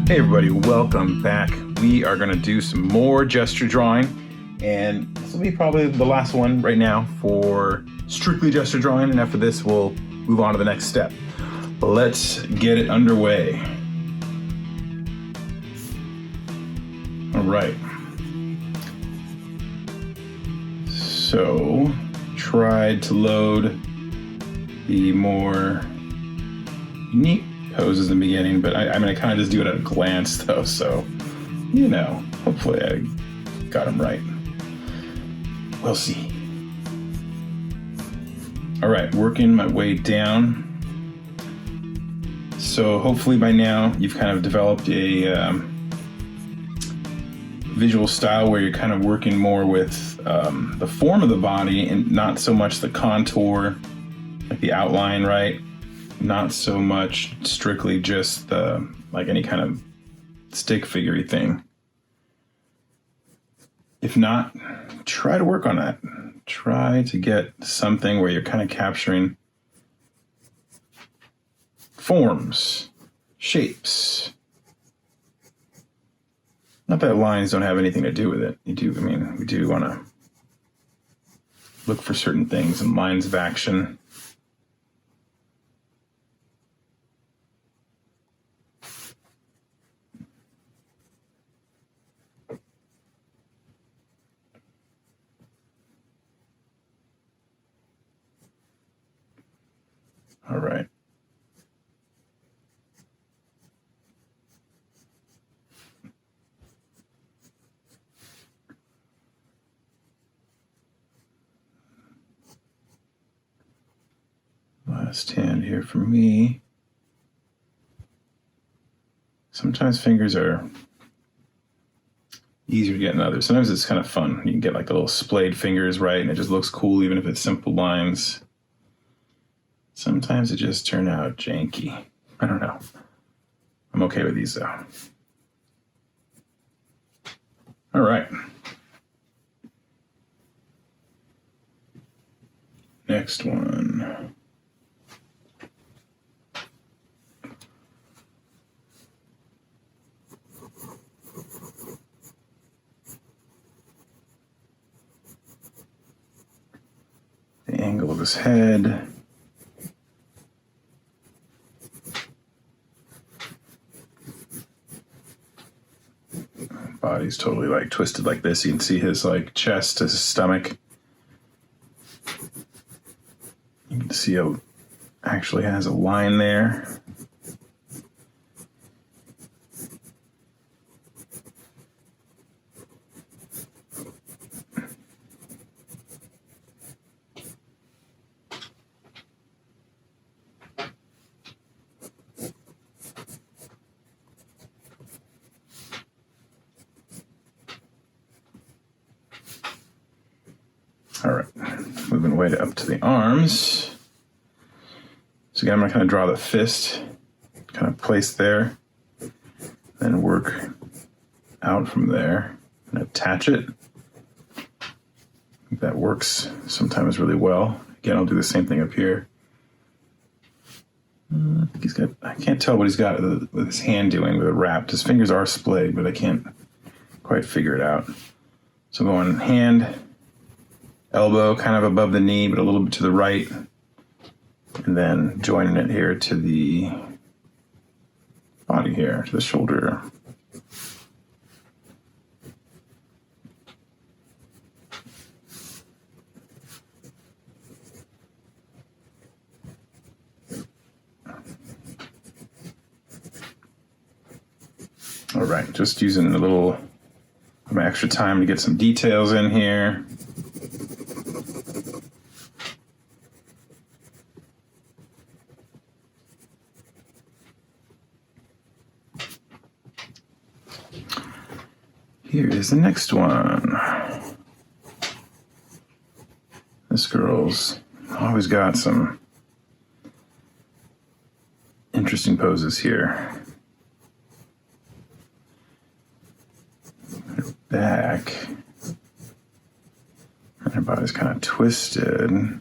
Hey everybody, welcome back. We are going to do some more gesture drawing, and this will be probably the last one right now for strictly gesture drawing, and after this we'll move on to the next step. Let's get it underway. All right. So, tried to load the more unique poses in the beginning, but I kind of just do it at a glance though, so hopefully I got them right. We'll see. All right, working my way down. So hopefully by now you've kind of developed a visual style where you're kind of working more with the form of the body and not so much the contour, like the outline, right? Not so much strictly just like any kind of stick figure-y thing. If not, try to work on that. Try to get something where you're kind of capturing forms, shapes. Not that lines don't have anything to do with it. We do want to look for certain things and lines of action. All right. Last hand here for me. Sometimes fingers are easier to get than others. Sometimes it's kind of fun. You can get like the little splayed fingers, right? And it just looks cool even if it's simple lines. Sometimes it just turn out janky. I don't know. I'm okay with these though. All right. Next one. The angle of his head. Body's totally like twisted like this. You can see his like chest, his stomach. You can see it actually has a line there. All right, moving way up to the arms. So again, I'm going to kind of draw the fist, kind of place there, then work out from there and attach it. I think that works sometimes really well. Again, I'll do the same thing up here. I think I can't tell what he's got with his hand doing with it wrapped. His fingers are splayed, but I can't quite figure it out. So going hand, elbow kind of above the knee, but a little bit to the right. And then joining it here to the body here, to the shoulder. All right, just using a little of my extra time to get some details in here. Here is the next one. This girl's always got some interesting poses here. Her back. And her body's kind of twisted.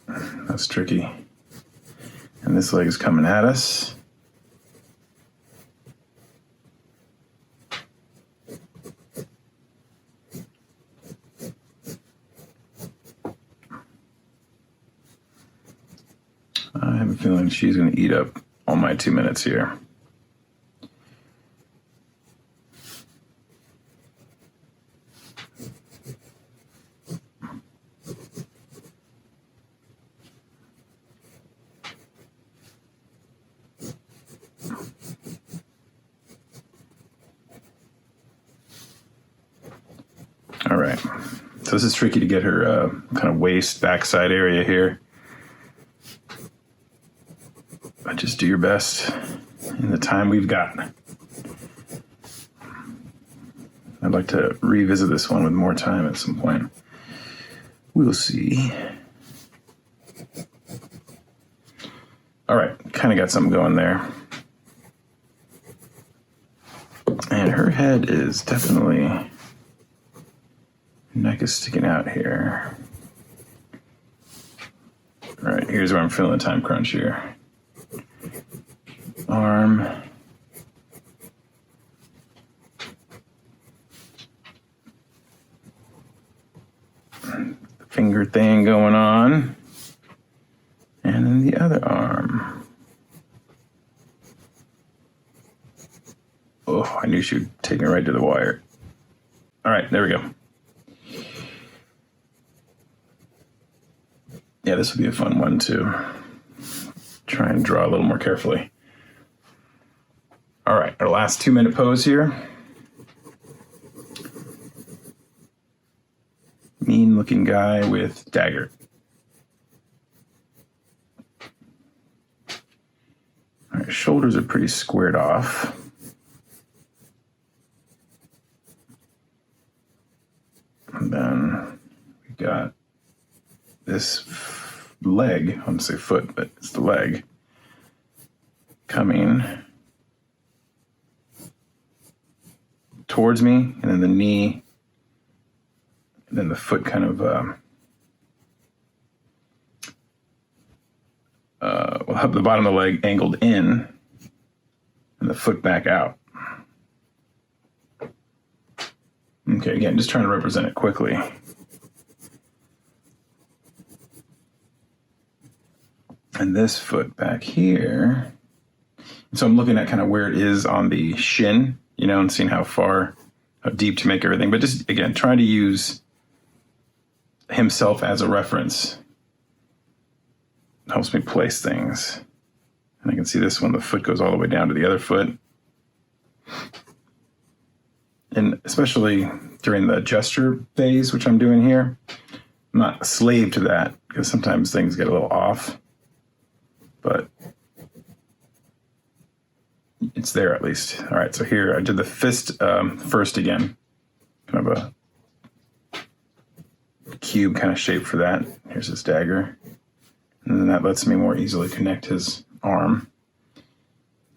That's tricky. And And this leg is coming at us. I have a feeling she's going to eat up all my 2 minutes here. All right, so this is tricky to get her kind of waist, backside area here. But just do your best in the time we've got. I'd like to revisit this one with more time at some point. We'll see. All right, kind of got something going there. And her head is definitely, neck is sticking out here. All right, here's where I'm feeling the time crunch here. Arm. Finger thing going on. And then the other arm. Oh, I knew she would take me right to the wire. All right, there we go. Yeah, this would be a fun one to try and draw a little more carefully. All right, our last 2 minute pose here. Mean looking guy with dagger. All right, shoulders are pretty squared off. And then we got this leg, I wouldn't say foot, but it's the leg, coming towards me, and then the knee, and then the foot kind of, we'll have the bottom of the leg angled in, and the foot back out. Okay, again, just trying to represent it quickly. And this foot back here. So I'm looking at kind of where it is on the shin, you know, and seeing how deep to make everything. But just, again, trying to use himself as a reference. Helps me place things. And I can see this one, the foot goes all the way down to the other foot. And especially during the gesture phase, which I'm doing here, I'm not a slave to that because sometimes things get a little off. But it's there at least. All right, so here I did the fist first again. Kind of a cube kind of shape for that. Here's his dagger. And then that lets me more easily connect his arm.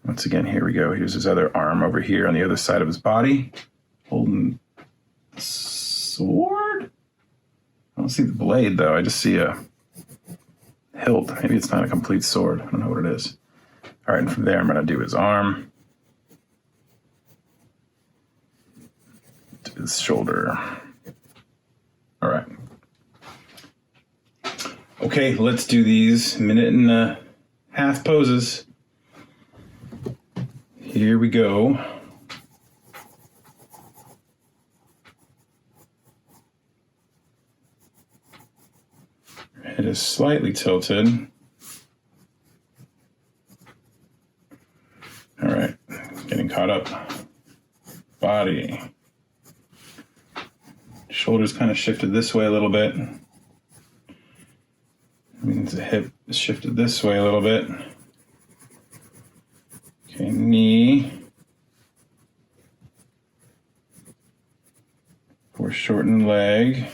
Once again, here we go. Here's his other arm over here on the other side of his body. Holding a sword? I don't see the blade though. I just see a hilt. Maybe it's not a complete sword. I don't know what it is. All right, and from there I'm going to do his arm. To his shoulder. All right. Okay, let's do these 1.5 minute poses. Here we go. Head is slightly tilted. All right, getting caught up. Body. Shoulders kind of shifted this way a little bit. Means the hip is shifted this way a little bit. Okay, knee. Foreshortened leg.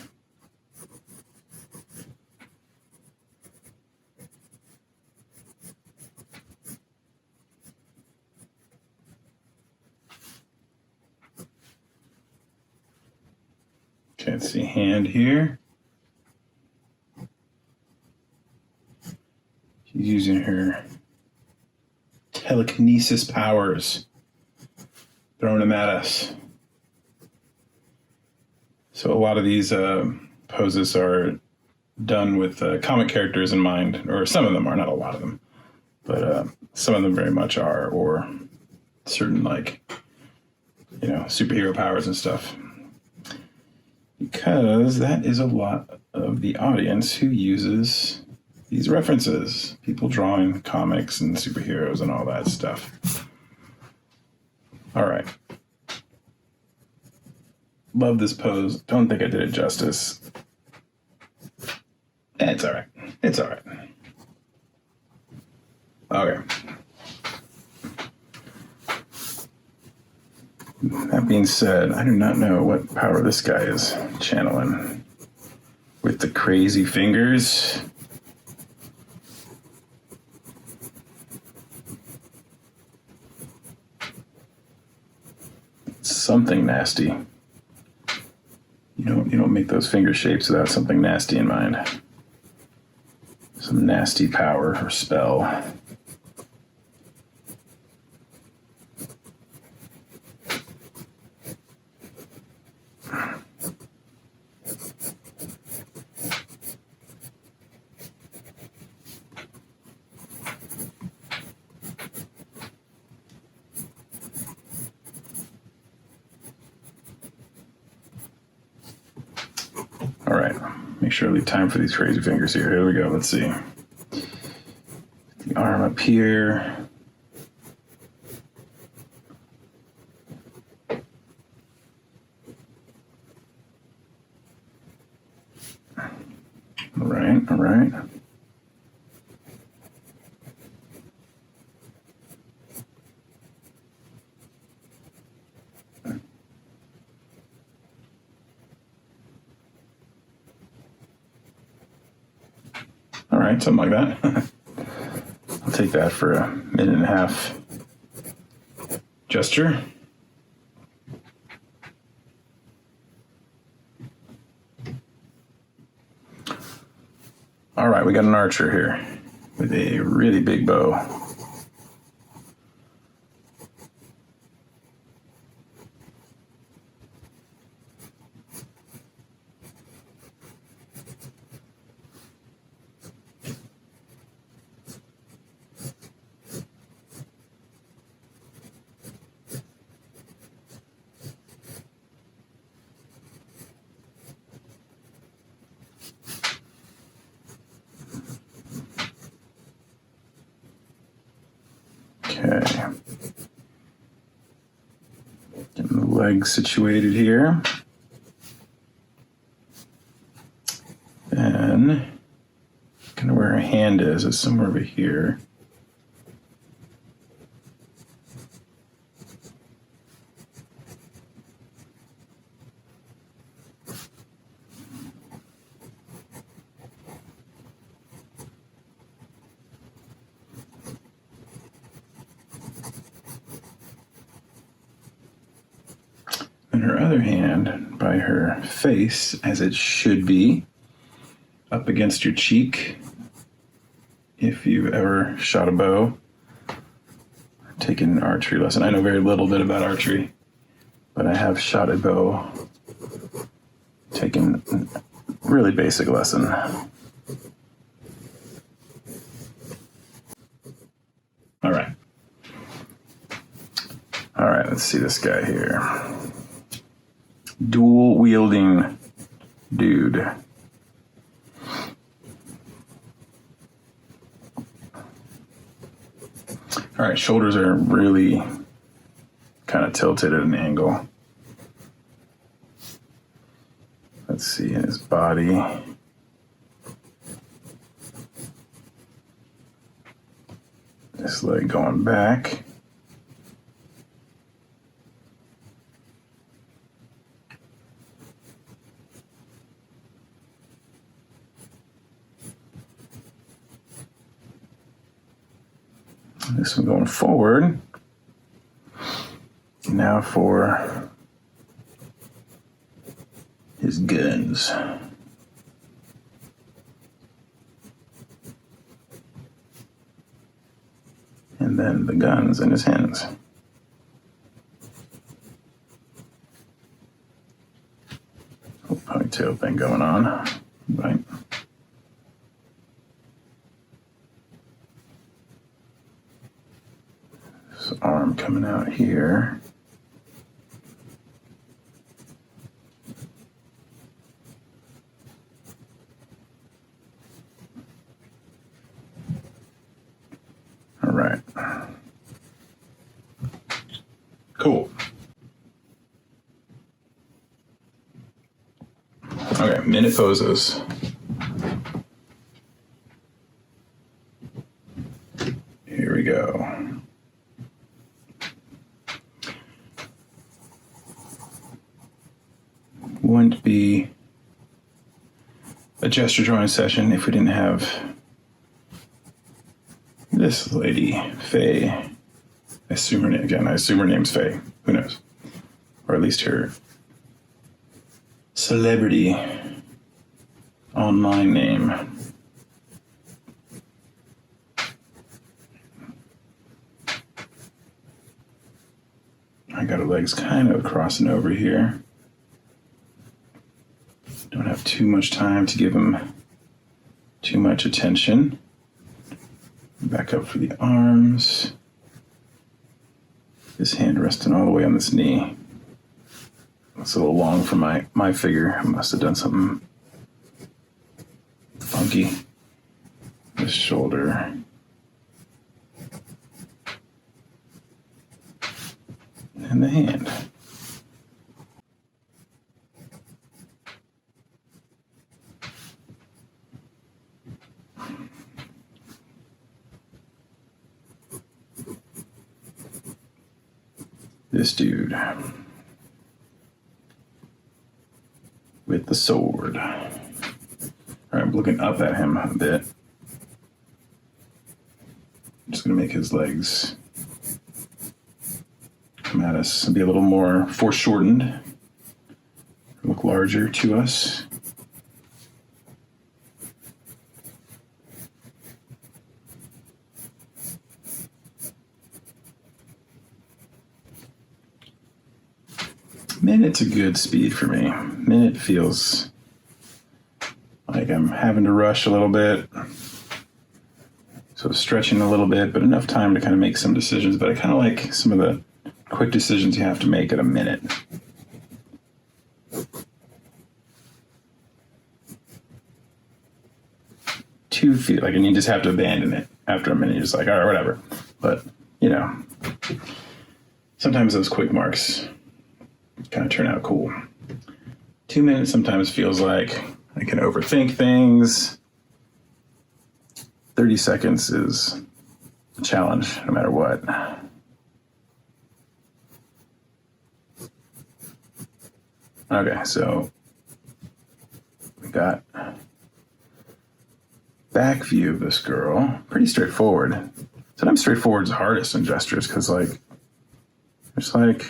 Okay, let's see, hand here. She's using her telekinesis powers, throwing them at us. So a lot of these poses are done with comic characters in mind, or some of them are, not a lot of them, but some of them very much are, or certain, like, you know, superhero powers and stuff. Because that is a lot of the audience who uses these references. People drawing comics and superheroes and all that stuff. All right. Love this pose. Don't think I did it justice. It's all right. It's all right. Okay. That being said, I do not know what power this guy is channeling with the crazy fingers. It's something nasty. You don't make those finger shapes without something nasty in mind. Some nasty power or spell. All right, make sure I leave time for these crazy fingers here. Here we go, let's see. The arm up here. All right, all right. All right, something like that. I'll take that for a 1.5 minute gesture. All right, we got an archer here with a really big bow. Okay. Getting the legs situated here. And kind of where her hand is somewhere over here. And her other hand by her face, as it should be, up against your cheek. If you've ever shot a bow, taken an archery lesson. I know very little bit about archery, but I have shot a bow, taken a really basic lesson. All right. All right, let's see this guy here. Dual wielding dude. All right, shoulders are really kind of tilted at an angle. Let's see in his body. This leg going back. This one going forward. Now for his guns. And then the guns in his hands. Ponytail thing going on, right? This arm coming out here. All right. Cool. Okay, minute poses. Here we go. Wouldn't be a gesture drawing session if we didn't have this lady, Faye. I assume her name's Faye. Who knows? Or at least her celebrity online name. I got her legs kind of crossing over here. Don't have too much time to give him too much attention. Back up for the arms. His hand resting all the way on this knee. It's a little long for my figure. I must have done something funky. This shoulder. And the hand. This dude with the sword. All right, I'm looking up at him a bit. I'm just gonna make his legs come at us and be a little more foreshortened, look larger to us. Minute's a good speed for me. Minute feels like I'm having to rush a little bit. So stretching a little bit, but enough time to kind of make some decisions. But I kind of like some of the quick decisions you have to make at a minute. Two feel like, and you just have to abandon it after a minute. You're just like, all right, whatever. But, you know, sometimes those quick marks kind of turn out cool. 2 minutes sometimes feels like I can overthink things. 30 seconds is a challenge no matter what. Okay, so we got back view of this girl. Pretty straightforward. Sometimes straightforward is hardest in gestures because, like, there's like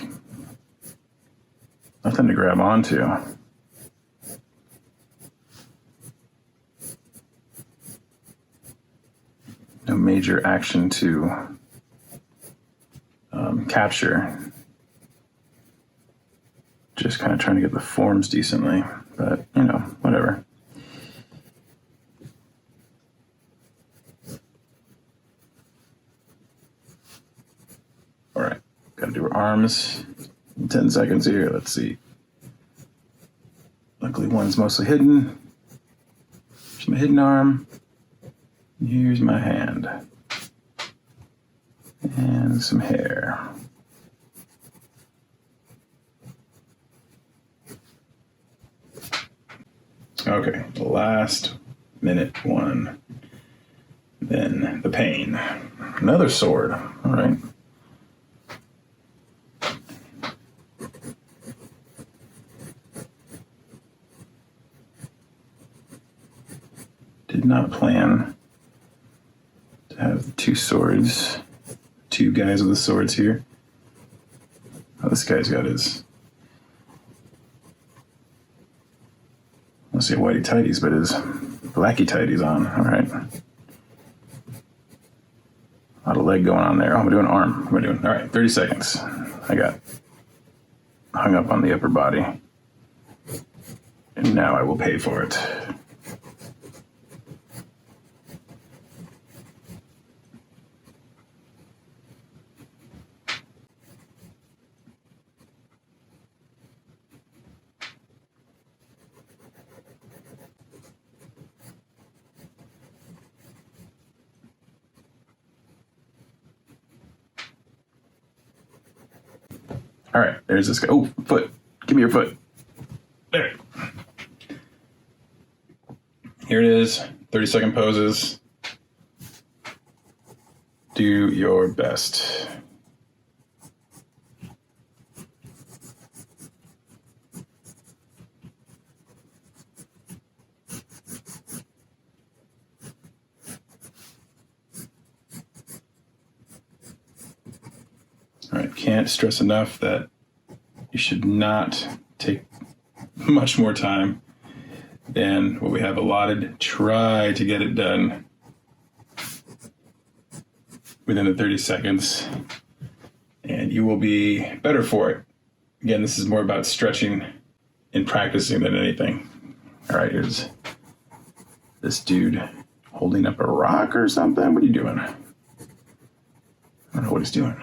nothing to grab onto. No major action to capture. Just kind of trying to get the forms decently, but you know, whatever. All right, gotta do her arms. 10 seconds here. Let's see. Luckily, one's mostly hidden. Here's my hidden arm. Here's my hand. And some hair. Okay, the last minute one. Then the pain. Another sword. All right. Did not plan to have two swords, two guys with the swords here. Oh, this guy's got his, I don't say whitey tighties, but his blacky tighties on. All right. lot of leg going on there. Oh, I'm doing arm. What am I doing? All right, 30 seconds. I got hung up on the upper body. And now I will pay for it. All right, there's this guy. Oh, foot. Give me your foot. There. Here it is. 30-second poses. Do your best. All right, can't stress enough that you should not take much more time than what we have allotted. Try to get it done within the 30 seconds, and you will be better for it. Again, this is more about stretching and practicing than anything. All right, here's this dude holding up a rock or something. What are you doing? I don't know what he's doing.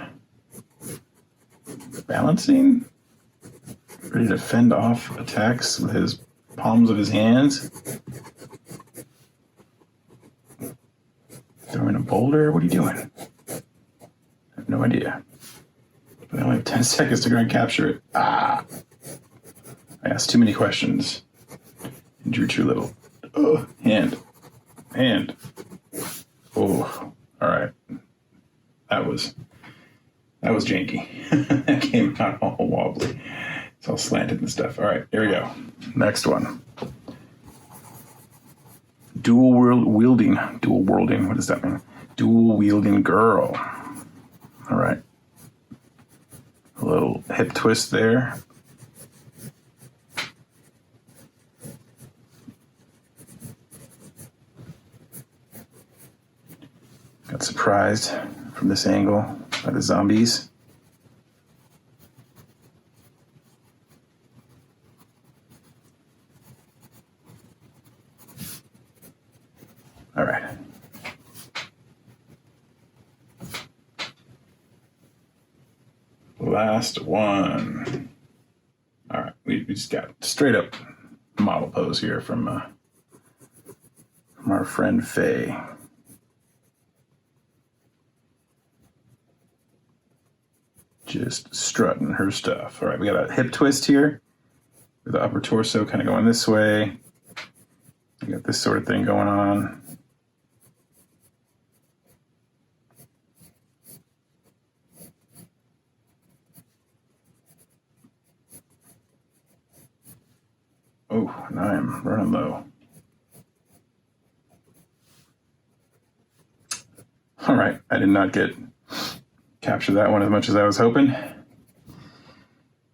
Balancing? Ready to fend off attacks with his palms of his hands? Throwing a boulder? What are you doing? I have no idea. I only have 10 seconds to go and capture it. I asked too many questions and drew too little. Hand. Oh, all right. That was janky. That came out all wobbly. It's all slanted and stuff. All right, here we go. Next one. Dual wielding. What does that mean? Dual wielding girl. All right. A little hip twist there. Got surprised from this angle by the zombies. All right. Last one. All right, we just got straight up model pose here from our friend Faye. Just strutting her stuff. All right, we got a hip twist here with the upper torso kind of going this way. We got this sort of thing going on. Oh, now I'm running low. All right, I did not capture that one as much as I was hoping.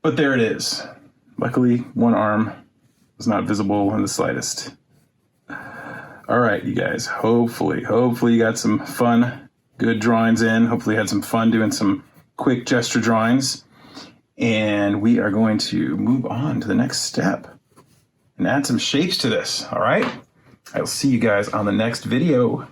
But there it is. Luckily, one arm was not visible in the slightest. All right, you guys, hopefully you got some fun, good drawings in. Hopefully you had some fun doing some quick gesture drawings. And we are going to move on to the next step and add some shapes to this, all right? I will see you guys on the next video.